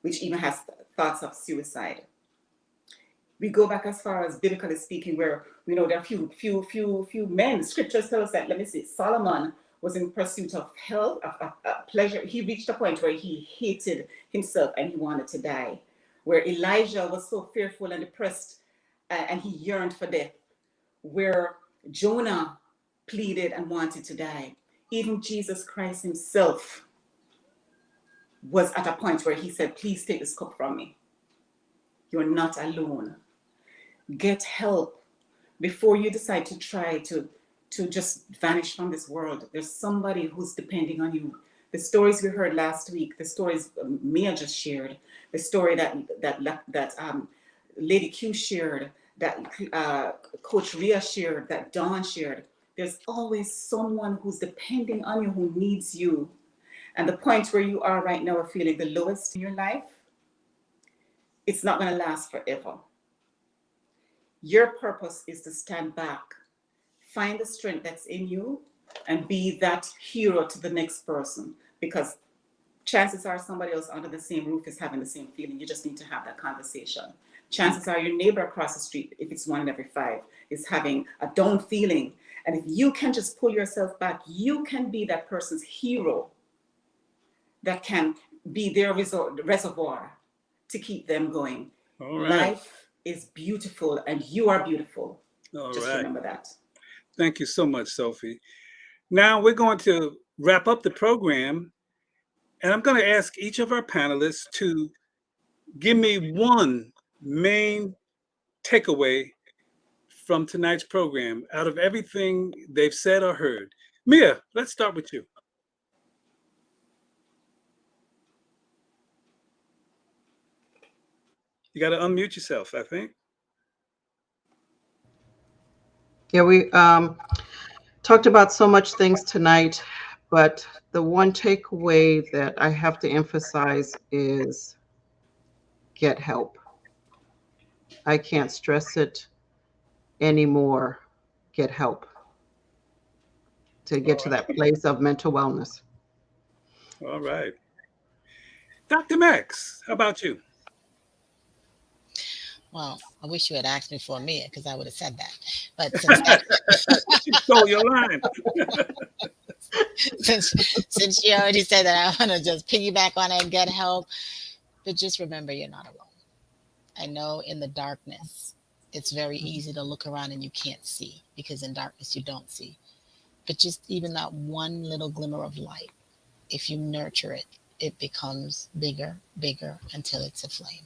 which even has thoughts of suicide. We go back as far as biblically speaking, where we know there are few men. Scriptures tell us that, Solomon was in pursuit of health, of pleasure. He reached a point where he hated himself and he wanted to die. Where Elijah was so fearful and depressed and he yearned for death. Where Jonah pleaded and wanted to die. Even Jesus Christ himself was at a point where he said, please take this cup from me. You're not alone. Get help before you decide to try to just vanish from this world. There's somebody who's depending on you. The stories we heard last week, the stories Mea just shared, the story that Lady Q shared, that Coach Rhea shared, that Dawn shared. There's always someone who's depending on you, who needs you. And the point where you are right now, are feeling the lowest in your life, it's not going to last forever. Your purpose is to stand back, find the strength that's in you, and be that hero to the next person. Because chances are somebody else under the same roof is having the same feeling. You just need to have that conversation. Chances are your neighbor across the street, if it's 1 in every 5, is having a down feeling. And if you can just pull yourself back, you can be that person's hero that can be their reservoir to keep them going. All right. Life is beautiful and you are beautiful. All just right. remember that. Thank you so much, Sophie. Now we're going to wrap up the program, and I'm going to ask each of our panelists to give me one main takeaway from tonight's program out of everything they've said or heard. Mea, let's start with you. You got to unmute yourself, I think. Yeah, we talked about so much things tonight, but the one takeaway that I have to emphasize is get help. I can't stress it anymore. Get help to get to that place of mental wellness. All right. Dr. Max, how about you? Well, I wish you had asked me for Mea, because I would have said that. But She stole your line. since you already said that, I want to just piggyback on it and get help. But just remember, you're not alone. I know in the darkness, it's very easy to look around and you can't see, because in darkness you don't see. But just even that one little glimmer of light, if you nurture it, it becomes bigger until it's a flame.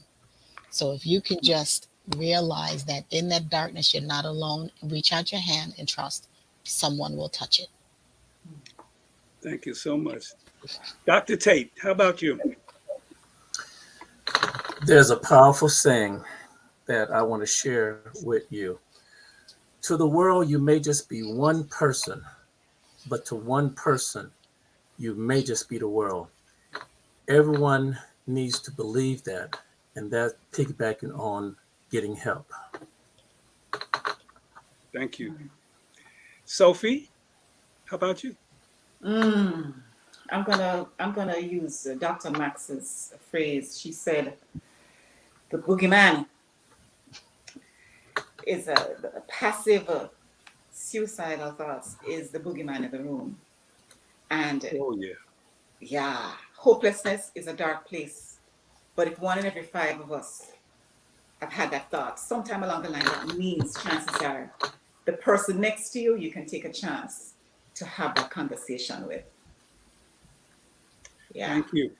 So if you can just realize that in that darkness, you're not alone, reach out your hand and trust someone will touch it. Thank you so much. Dr. Tate, how about you? There's a powerful saying that I want to share with you. To the world, you may just be one person, but to one person, you may just be the world. Everyone needs to believe that, and that's piggybacking on getting help. Thank you. Sophie, how about you? I'm gonna use Dr. Max's phrase. She said, "The boogeyman is a passive suicidal thoughts is the boogeyman in the room, and Oh, yeah. hopelessness is a dark place. But if 1 in every 5 of us have had that thought, sometime along the line, that means chances are the person next to you, you can take a chance to have that conversation with." Yeah. Thank you.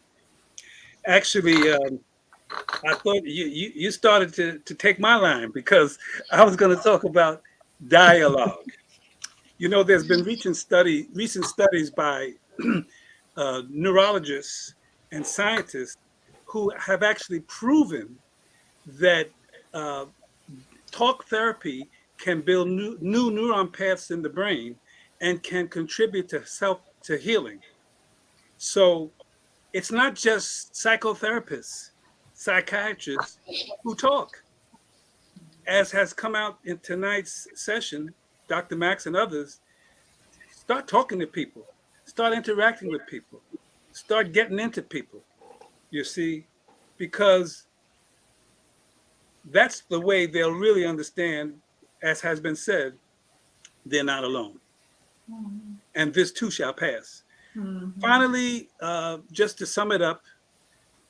Actually, I thought you started to take my line, because I was going to talk about dialogue. You know, there's been recent studies by neurologists and scientists who have actually proven that talk therapy can build new neuron paths in the brain and can contribute to healing. So it's not just psychotherapists, psychiatrists who talk. As has come out in tonight's session, Dr. Max and others, start talking to people, start interacting with people, start getting into people, you see, because that's the way they'll really understand, as has been said, they're not alone. And this too shall pass. Finally, just to sum it up,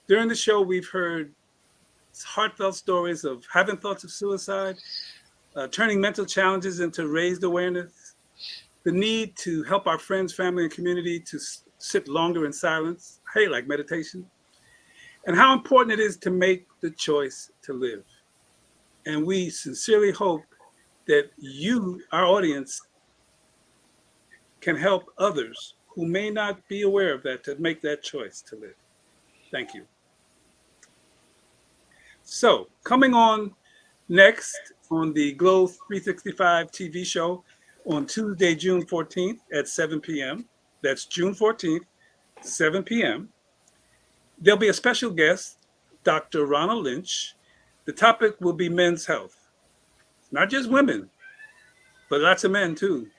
during the show, we've heard heartfelt stories of having thoughts of suicide, turning mental challenges into raised awareness, the need to help our friends, family, and community to sit longer in silence, hey, like meditation, and how important it is to make the choice to live. And we sincerely hope that you, our audience, can help others who may not be aware of that to make that choice to live. Thank you. So, coming on next on the Glow 365 TV show on Tuesday, June 14th at 7 p.m. That's June 14th, 7 p.m. There'll be a special guest, Dr. Ronald Lynch. The topic will be men's health. Not just women, but lots of men too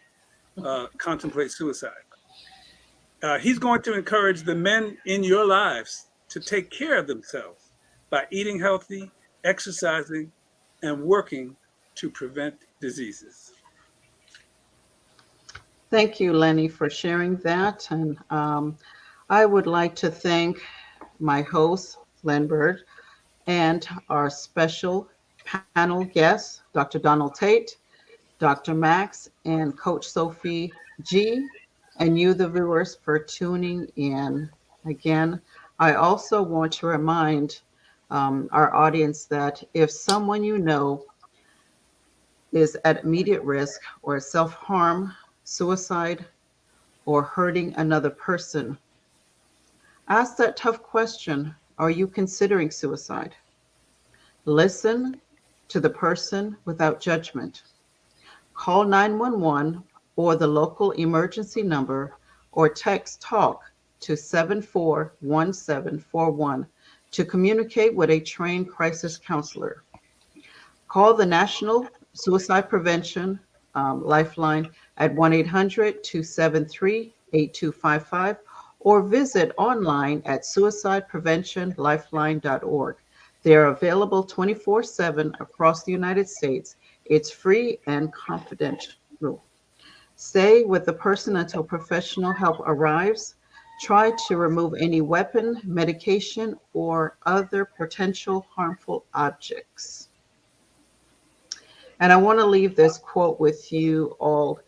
contemplate suicide. He's going to encourage the men in your lives to take care of themselves by eating healthy, exercising, and working to prevent diseases. Thank you, Lenny, for sharing that. And I would like to thank my host, Leonard Burg, and our special panel guests, Dr. Donald Tate, Dr. Max, and Coach Sophie G, and you, the viewers, for tuning in. Again, I also want to remind our audience that if someone you know is at immediate risk or self-harm, suicide, or hurting another person, ask that tough question, are you considering suicide? Listen to the person without judgment. Call 911 or the local emergency number, or text TALK to 741741 to communicate with a trained crisis counselor. Call the National Suicide Prevention Lifeline at 1-800-273-8255 or visit online at suicidepreventionlifeline.org. They're available 24/7 across the United States. It's free and confidential. Stay with the person until professional help arrives. Try to remove any weapon, medication, or other potential harmful objects. And I want to leave this quote with you all.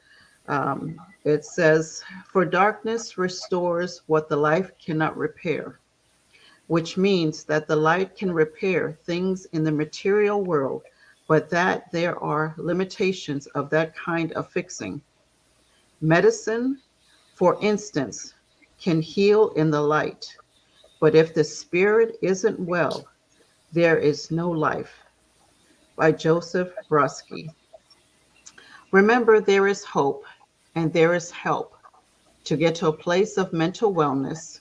It says, "For darkness restores what the light cannot repair," which means that the light can repair things in the material world, but that there are limitations of that kind of fixing. Medicine, for instance, can heal in the light, but if the spirit isn't well, there is no life. By Joseph Brodsky. Remember, there is hope and there is help to get to a place of mental wellness.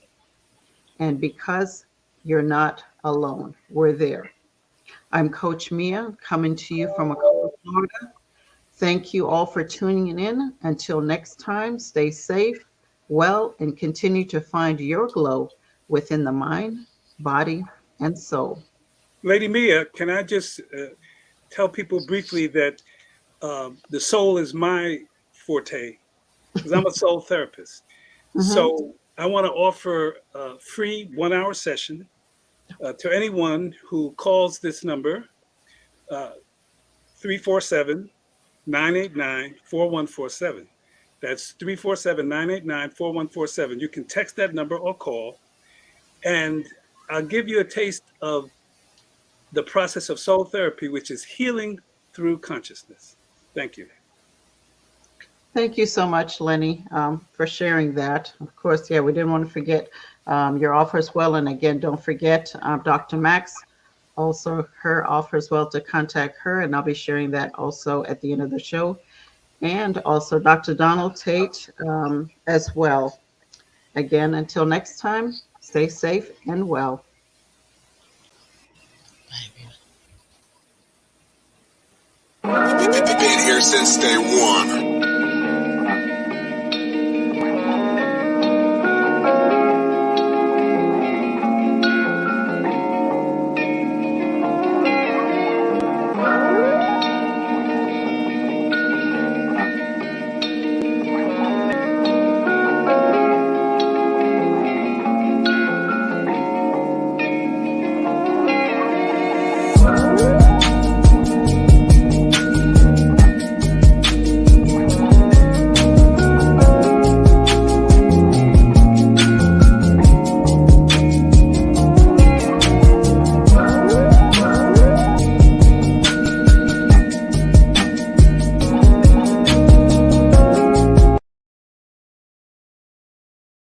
And because you're not alone, we're there. I'm Coach Mea, coming to you from Florida. Thank you all for tuning in. Until next time, stay safe, well, and continue to find your glow within the mind, body, and soul. Lady Mea, can I just tell people briefly that the soul is my forte, because I'm a soul therapist. So I want to offer a free 1-hour session to anyone who calls this number, 347-989-4147. That's 347-989-4147. You can text that number or call, and I'll give you a taste of the process of soul therapy, which is healing through consciousness. Thank you. Thank you so much, Lenny, for sharing that. Of course, yeah, we didn't want to forget your offer as well. And again, don't forget Dr. Max, also her offer as well, to contact her. And I'll be sharing that also at the end of the show. And also Dr. Donald Tate as well. Again, until next time, stay safe and well. Been here since day one.